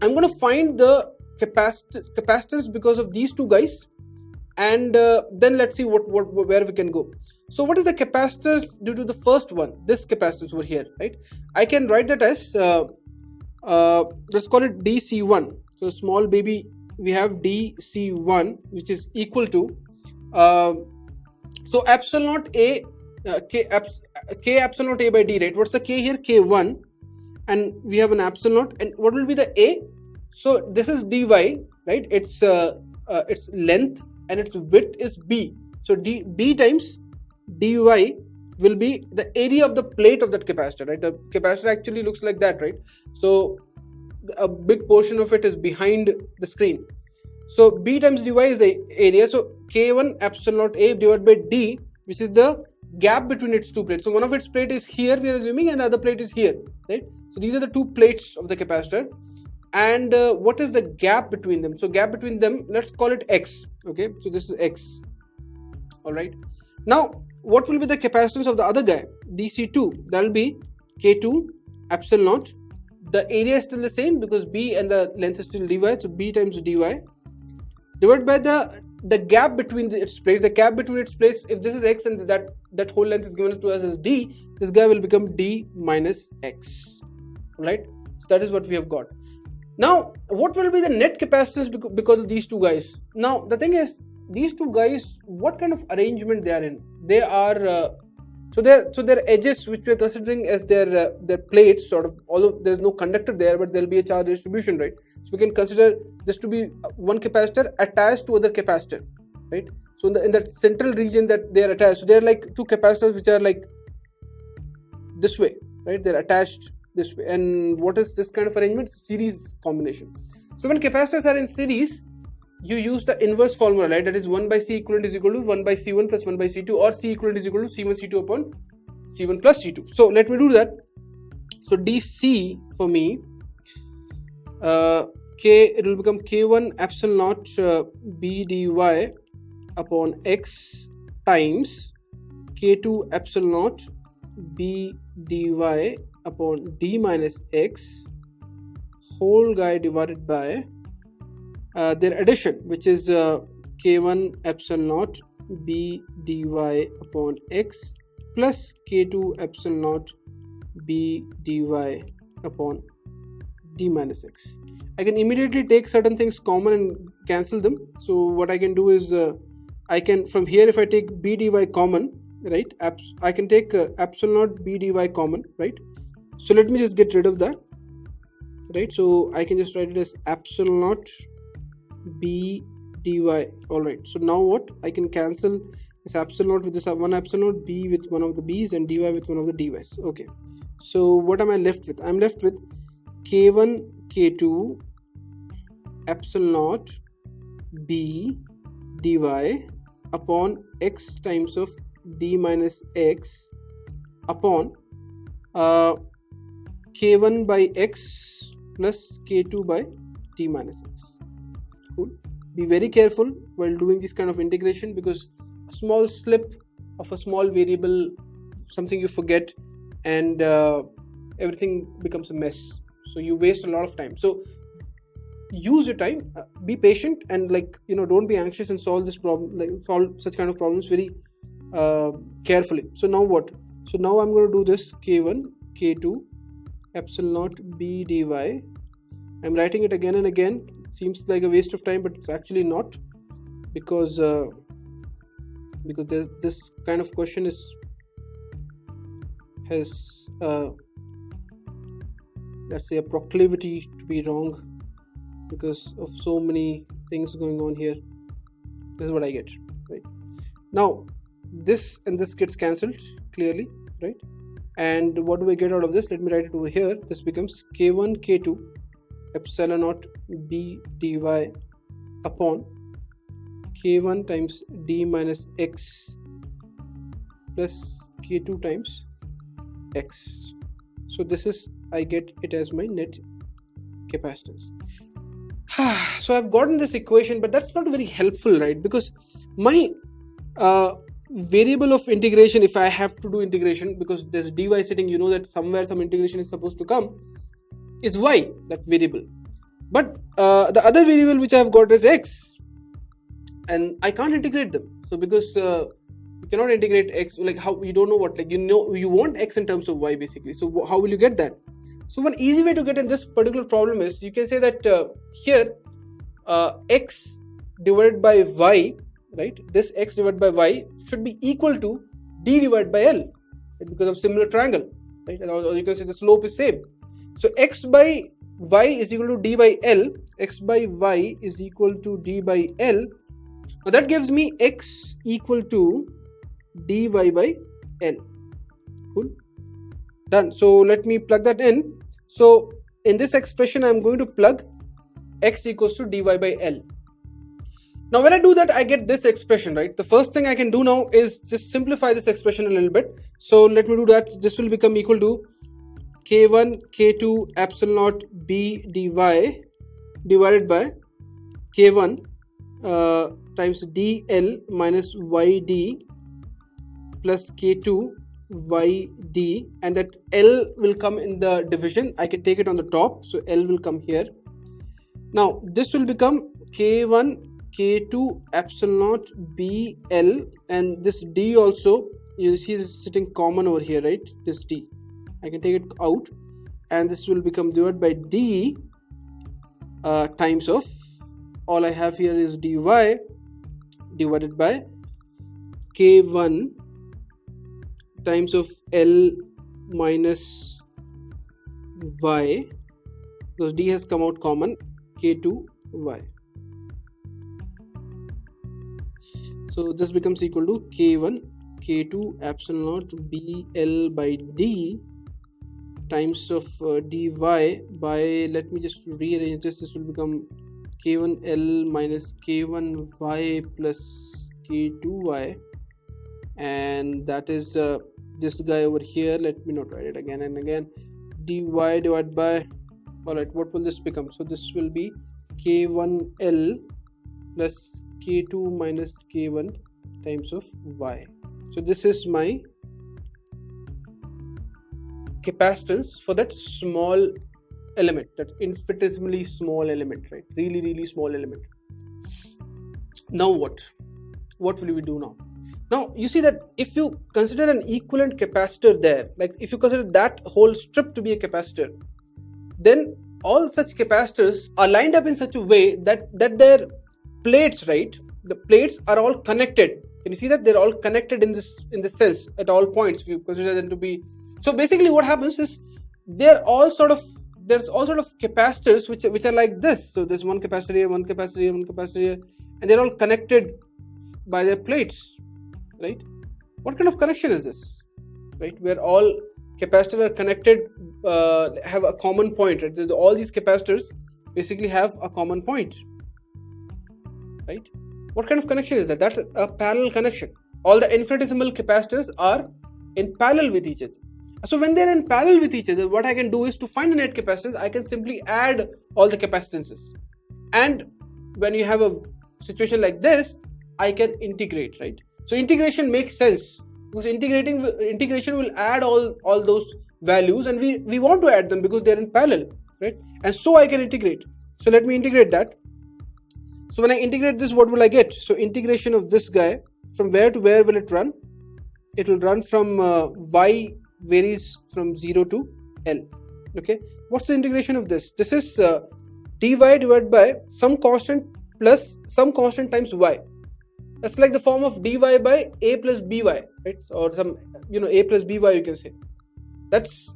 I'm going to find the capacitance because of these two guys, and then let's see where we can go. So what is the capacitors due to the first one, this capacitance over here, right? I can write that as let's call it DC1. So small baby, we have DC1, which is equal to so epsilon naught A k epsilon naught A by D, right? What's the K here? K1, and we have an epsilon naught, and what will be the A? So this is dy, right? Its length and its width is B. So B times dy will be the area of the plate of that capacitor, right? The capacitor actually looks like that, right? So a big portion of it is behind the screen. So B times dy is the area. So K1 epsilon naught A divided by D, which is the gap between its two plates. So one of its plate is here, we are assuming, and the other plate is here, right? So these are the two plates of the capacitor. And what is the gap between them? So gap between them, let's call it X. Okay, so this is X. All right. Now, what will be the capacitance of the other guy, DC2? That will be K2 epsilon naught. The area is still the same because B and the length is still dy. So B times dy divided by the gap between its plates. The gap between its plates, if this is X and that whole length is given to us as D, this guy will become D minus X. All right. So that is what we have got. Now, what will be the net capacitance because of these two guys? Now, the thing is, these two guys, what kind of arrangement they are in? They are so their edges, which we are considering as their plates, sort of. Although there is no conductor there, but there will be a charge distribution, right? So we can consider this to be one capacitor attached to other capacitor, right? So in that central region that they are attached, so they are like two capacitors which are like this way, right? They're attached this way. And what is this kind of arrangement? Series combination. So when capacitors are in series, you use the inverse formula, right? That is 1 by C equivalent is equal to 1 by C1 plus 1 by C2, or C equivalent is equal to C1 C2 upon C1 plus C2. So let me do that. So DC for me, it will become K1 epsilon naught B dy upon X times K2 epsilon naught B dy upon D minus X whole guy divided by their addition, which is K1 epsilon naught B dy upon X plus K2 epsilon naught B dy upon D minus X. I can immediately take certain things common and cancel them. So what I can do is I can, from here, if I take B dy common, right, I can take epsilon naught B dy common, right? So let me just get rid of that, right? So I can just write it as epsilon naught B dy. All right. So now what? I can cancel this epsilon naught with this one epsilon naught, B with one of the B's, and dy with one of the dy's. Okay. So what am I left with? I'm left with K1 K2 epsilon naught B dy upon X times of D minus X upon K1 by X plus K2 by D minus X. Cool. Be very careful while doing this kind of integration, because a small slip of a small variable, something you forget, and everything becomes a mess. So you waste a lot of time. So use your time, be patient, and don't be anxious, and solve this problem, solve such kind of problems very carefully. So now what? So now I'm going to do this K1 K2 epsilon naught B dy. I'm writing it again and again. Seems like a waste of time, but it's actually not, because this kind of question has let's say a proclivity to be wrong because of so many things going on here. This is what I get, right? Now this and this gets cancelled clearly, right? And what do I get out of this? Let me write it over here. This becomes K1 K2 epsilon naught B dy upon K1 times D minus X plus K2 times X. So this is, I get it as my net capacitance. So I've gotten this equation, but that's not very helpful, right? Because my variable of integration, if I have to do integration, because there's dy sitting, you know that somewhere some integration is supposed to come, is y, that variable. But the other variable which I've got is x, and I can't integrate them. So because you cannot integrate x, like how you don't know what, like you want x in terms of y basically. So how will you get that? So one easy way to get in this particular problem is, you can say that here x divided by y, right? This x divided by y should be equal to d divided by l, right? Because of similar triangle, right? Or you can say the slope is same. So x by y is equal to d by l. X by y is equal to d by l. Now that gives me x equal to dy by l. Cool. Done. So let me plug that in. So in this expression, I'm going to plug x equals to dy by l. Now when I do that, I get this expression, right? The first thing I can do now is just simplify this expression a little bit. So let me do that. This will become equal to k1 k2 epsilon naught b dy divided by k1 times dl minus yd plus k2 yd, and that l will come in the division. I can take it on the top, so l will come here. Now this will become k1 k2 epsilon naught bl, and this d also, you see is sitting common over here, right? This d, I can take it out, and this will become divided by d times of, all I have here is dy divided by k1 times of l minus y, because d has come out common, k2 y. So this becomes equal to k1 k2 epsilon naught bl by d times of dy by, let me just rearrange this. This will become k1l minus k1y plus k2y, and that is this guy over here. Let me not write it again and again. Dy divided by, alright, what will this become? So this will be k1l plus k2 minus k1 times of y. So this is my capacitance for that small element, that infinitesimally small element, right? Really small element. Now what will we do now? Now you see that if you consider an equivalent capacitor there, like if you consider that whole strip to be a capacitor, then all such capacitors are lined up in such a way that their plates, right? The plates are all connected. Can you see that they're all connected in this sense at all points, if you consider them to be? So basically what happens is there's all sort of capacitors which are like this. So there's one capacitor here, one capacitor here, one capacitor here, and they're all connected by their plates, right? What kind of connection is this, right? Where all capacitors are connected, have a common point, right? So all these capacitors basically have a common point, right? What kind of connection is that? That's a parallel connection. All the infinitesimal capacitors are in parallel with each other. So when they're in parallel with each other, what I can do is, to find the net capacitance, I can simply add all the capacitances. And when you have a situation like this, I can integrate, right? So integration makes sense, because integration will add all those values, and we want to add them because they're in parallel, right? And so I can integrate. So let me integrate that. So when I integrate this, what will I get? So integration of this guy, from where to where will it run? It will run from y varies from 0 to L. Okay, what's the integration of this? This is dy divided by some constant plus some constant times y. That's like the form of dy by a plus by, right? Or some, a plus by, you can say. That's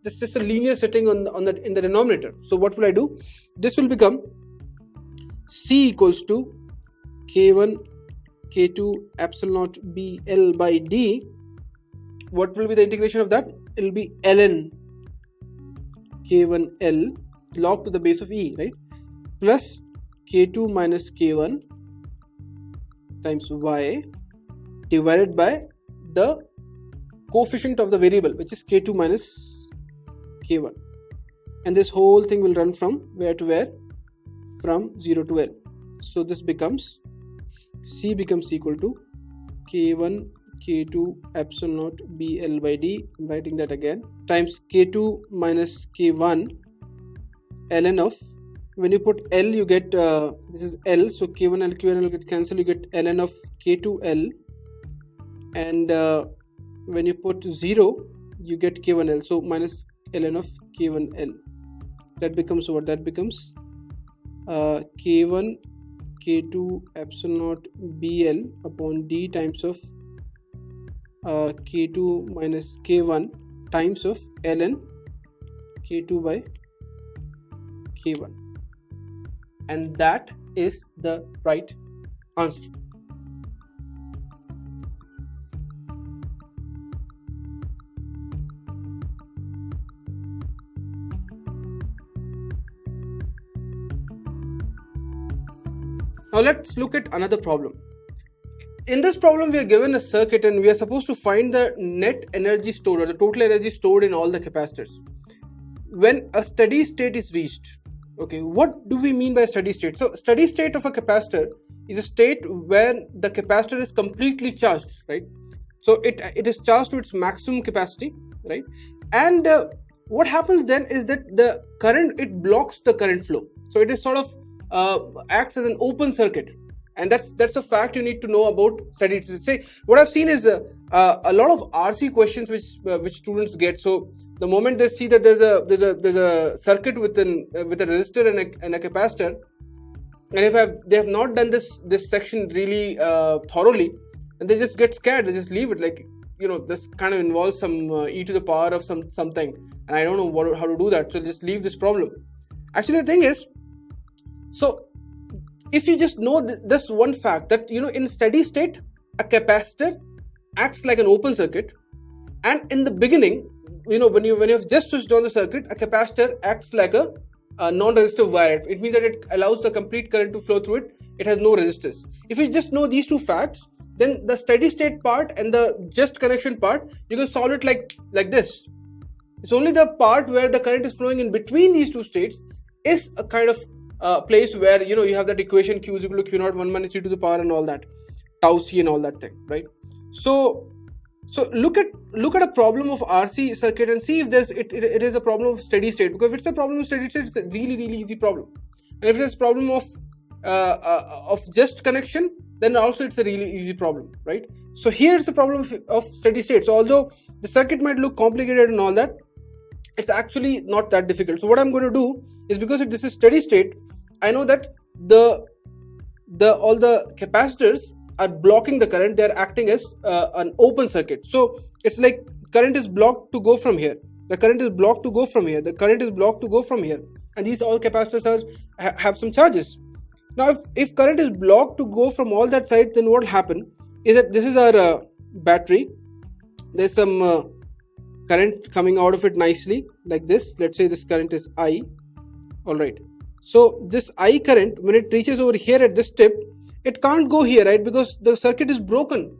just a linear setting in the denominator. So what will I do? This will become C equals to k1 k2 epsilon naught bl by d. What will be the integration of that? It will be ln k1l log to the base of e, right? Plus k2 minus k1 times y divided by the coefficient of the variable, which is k2 minus K1, and this whole thing will run from where to where? From 0 to L. So this becomes, C becomes equal to K1 K2 epsilon naught BL by D, I'm writing that again, times K2 minus K1 ln of, when you put L you get, this is L, so K1L Q1L gets cancelled, you get ln of K2L, and when you put 0 you get K1L, so minus ln of K1L. That becomes what? That becomes K1 K2 epsilon naught BL upon D times of K2 minus K1 times of ln K2 by K1, and that is the right answer. Now let's look at another problem. In this problem, we are given a circuit and we are supposed to find the net energy stored, or the total energy stored in all the capacitors when a steady state is reached. Okay, what do we mean by steady state? So steady state of a capacitor is a state where the capacitor is completely charged, right? So it is charged to its maximum capacity, right? And what happens then is that the current, it blocks the current flow. So it is sort of acts as an open circuit, and that's a fact you need to know about steady state. Say what I've seen is a lot of RC questions which students get. So the moment they see that there's a circuit with a resistor and a capacitor, and if they have not done this section really thoroughly, and they just get scared, they just leave it, like, you know, this kind of involves some e to the power of something, and I don't know how to do that, so just leave this problem. Actually, the thing is, so if you just know this one fact, that, you know, in steady state a capacitor acts like an open circuit, and in the beginning, you know, when you have just switched on the circuit, a capacitor acts like a non-resistive wire. It means that it allows the complete current to flow through it. It has no resistors. If you just know these two facts, then the steady state part and the just connection part, you can solve it like this. It's only the part where the current is flowing in between these two states is a kind of place where, you know, you have that equation Q is equal to Q naught 1 minus e to the power and all that, tau c and all that thing, right? So look at a problem of RC circuit and see if it is a problem of steady state, because if it's a problem of steady state, it's a really easy problem, and if it's a problem of just connection, then also it's a really easy problem, right? So here's the problem of steady state. So although the circuit might look complicated and all that, it's actually not that difficult. So what I'm going to do is, because this is steady state, I know that all the capacitors are blocking the current. They are acting as an open circuit. So it's like current is blocked to go from here, the current is blocked to go from here, the current is blocked to go from here, and these all capacitors have some charges. Now if current is blocked to go from all that side, then what will happen is that this is our battery. There's some current coming out of it nicely like this. Let's say this current is I. Alright, so this I current, when it reaches over here at this tip, it can't go here, right? Because the circuit is broken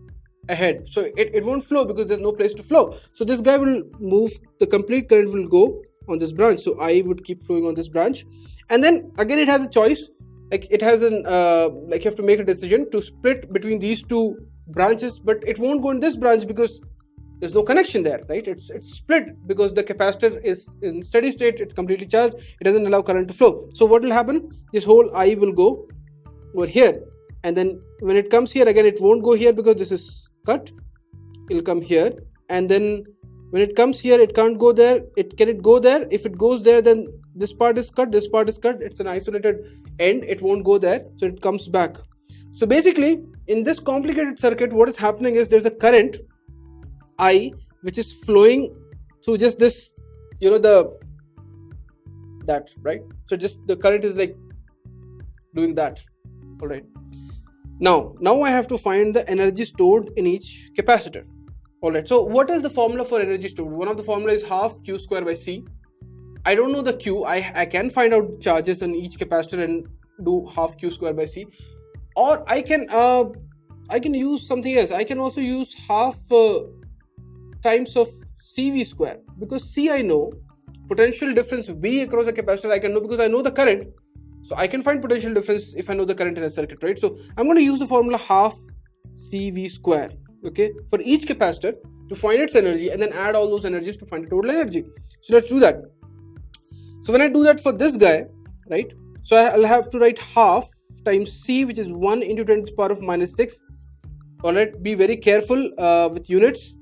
ahead, so it won't flow because there's no place to flow. So this guy will move, the complete current will go on this branch, so I would keep flowing on this branch. And then again it has a choice, like it has an like you have to make a decision to split between these two branches, but it won't go in this branch because there's no connection there, right? It's split because the capacitor is in steady state, it's completely charged, it doesn't allow current to flow. So what will happen, this whole I will go over here, and then when it comes here again, it won't go here because this is cut, it'll come here, and then when it comes here, it can't go there. Can it go there? If it goes there, then this part is cut, this part is cut, it's an isolated end, it won't go there, so it comes back. So basically in this complicated circuit, what is happening is there's a current I which is flowing through just this, you know, that, right? So just the current is like doing that. All right, now I have to find the energy stored in each capacitor. All right, so what is the formula for energy stored? One of the formula is half Q square by C. I don't know the Q. I can find out charges on each capacitor and do half Q square by C, or I can use something else. I can also use half times of CV square, because C I know, potential difference V across a capacitor I can know because I know the current. So I can find potential difference if I know the current in a circuit, right? So I'm going to use the formula half CV square, okay, for each capacitor to find its energy and then add all those energies to find the total energy. So let's do that. So when I do that for this guy, right, so I'll have to write half times C, which is 1 into 10 to the power of minus 6. Alright, be very careful with units.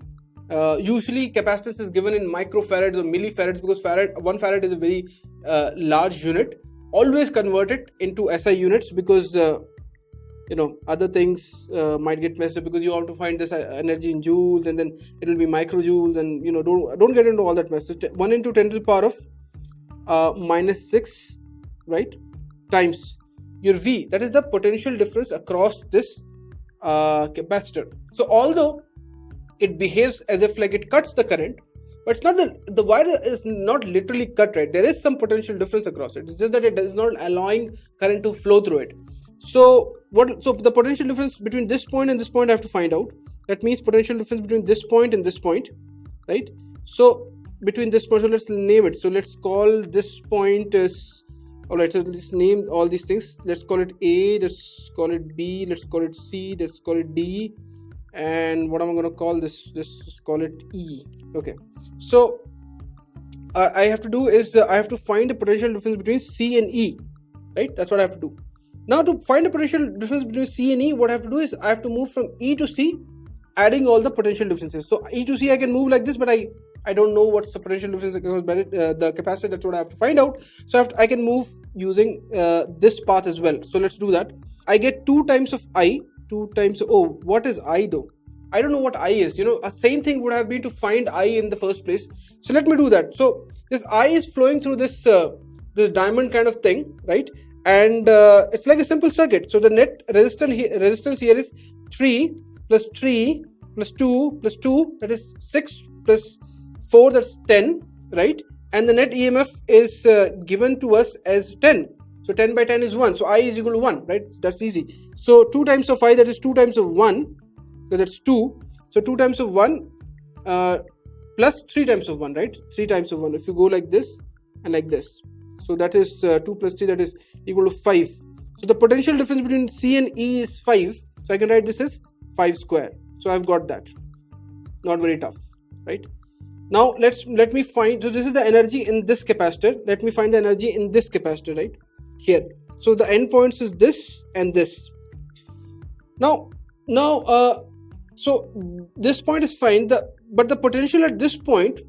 Usually capacitance is given in microfarads or millifarads because 1 farad is a very large unit. Always convert it into SI units because other things might get messed up because you have to find this energy in joules and then it will be microjoules, and don't get into all that mess. So 1 into 10 to the power of minus 6, right, times your V, that is the potential difference across this capacitor. So although it behaves as if like it cuts the current, but it's not the wire is not literally cut, right? There is some potential difference across it. It's just that it is not allowing current to flow through it. So the potential difference between this point and this point I have to find out. That means potential difference between this point and this point, right? So between this point, so let's name it. So let's call this point as, alright, so let's name all these things. Let's call it A, let's call it B, let's call it C, let's call it D, and what am I going to call this? Let's call it E. Okay, so I have to do is I have to find the potential difference between C and E, right? That's what I have to do. Now to find the potential difference between C and E, what I have to do is I have to move from E to C, adding all the potential differences. So E to C I can move like this, but I don't know what's the potential difference across the capacitor. That's what I have to find out. So I can move using this path as well. So let's do that. I get 2 times of I, 2 times, oh, what is I though? I don't know what I is. A same thing would have been to find I in the first place. So let me do that. So this I is flowing through this diamond kind of thing, right? And it's like a simple circuit. So the net resistance here is 3 plus 3 plus 2 plus 2, that is 6 plus 4, that's 10, right? And the net EMF is given to us as 10. So 10 by 10 is 1. So I is equal to 1, right? That's easy. So 2 times of I, that is 2 times of 1. So that's 2. So 2 times of 1 plus 3 times of 1, right? 3 times of 1. If you go like this and like this. So that is 2 plus 3, that is equal to 5. So the potential difference between C and E is 5. So I can write this as 5 square. So I've got that. Not very tough, right? Now let me find, so this is the energy in this capacitor. Let me find the energy in this capacitor, right? Here. So the endpoints is this and this. Now so this point is fine, but the potential at this point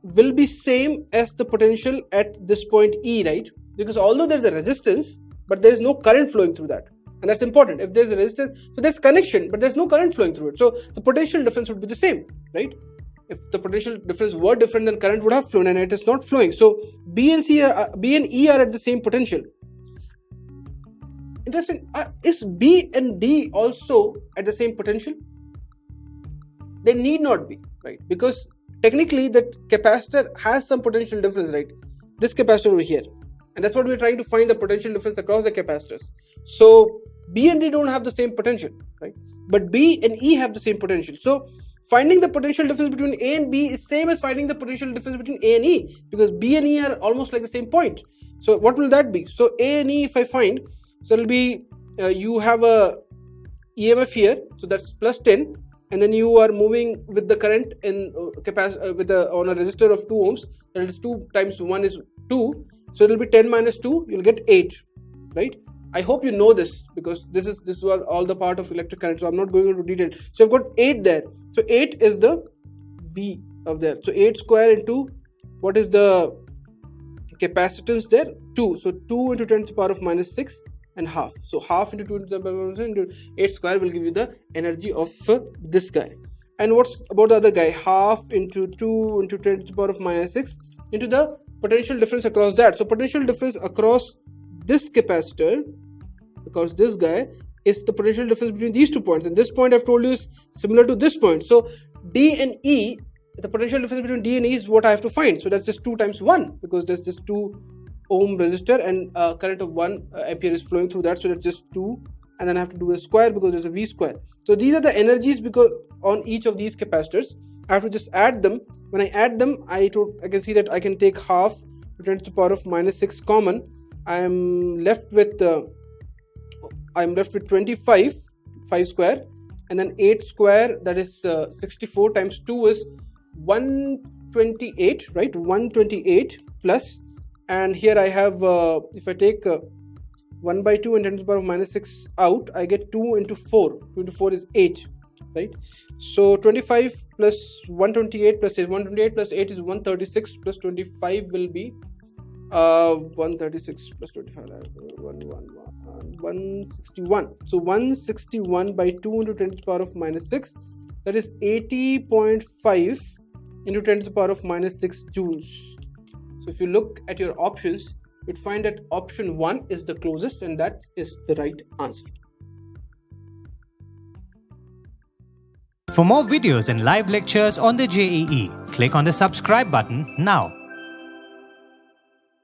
will be same as the potential at this point E, right? Because although there's a resistance, but there is no current flowing through that. And that's important. If there's a resistance, so there's connection, but there's no current flowing through it. So the potential difference would be the same, right? If the potential difference were different, then current would have flown, and it is not flowing. So B and E are at the same potential. Interesting. Is B and D also at the same potential? They need not be, right? Because technically that capacitor has some potential difference, right? This capacitor over here. And that's what we're trying to find, the potential difference across the capacitors. So B and D don't have the same potential, right? But B and E have the same potential. So finding the potential difference between A and B is same as finding the potential difference between A and E, because B and E are almost like the same point. So what will that be? So A and E, if I find, so it'll be you have a EMF here, so that's plus 10, and then you are moving with the current in on a resistor of 2 ohms. That is 2 times 1 is 2, so it will be 10 minus 2, you'll get 8, right? I hope you know this, because this was all the part of electric current, so I'm not going into detail. So I've got 8 there. So 8 is the V of there. So 8 square into, what is the capacitance there? 2. So 2 into 10 to the power of minus 6 and half. So half into 2 to the power of 8 square will give you the energy of this guy. And what's about the other guy? Half into 2 into 10 to the power of minus 6 into the potential difference across that. So potential difference across this capacitor, because this guy is the potential difference between these 2 points, and this point I've told you is similar to this point. So D and E, the potential difference between D and E is what I have to find. So that's just 2 times 1, because there's just 2 ohm resistor and current of 1 ampere is flowing through that, so that's just 2 and then I have to do a square because there's a V square. So these are the energies because on each of these capacitors. I have to just add them. When I add them, I can see that I can take half 10 to the power of minus 6 common. I'm left with 25, 5 square, and then 8 square, that is 64 times 2 is 128, right? 128 plus, and here I have if I take 1 by 2 and 10 to the power of minus 6 out, I get 2 into 4. 2 into 4 is 8, right? So 25 plus 128 plus 8, 128 plus 8 is 136 plus 25 will be 136 plus 25, 161. So 161 by 2 into 10 to the power of minus 6, that is 80.5 into 10 to the power of minus 6 joules. So if you look at your options, you'd find that option 1 is the closest, and that is the right answer. For more videos and live lectures on the JEE, click on the subscribe button now.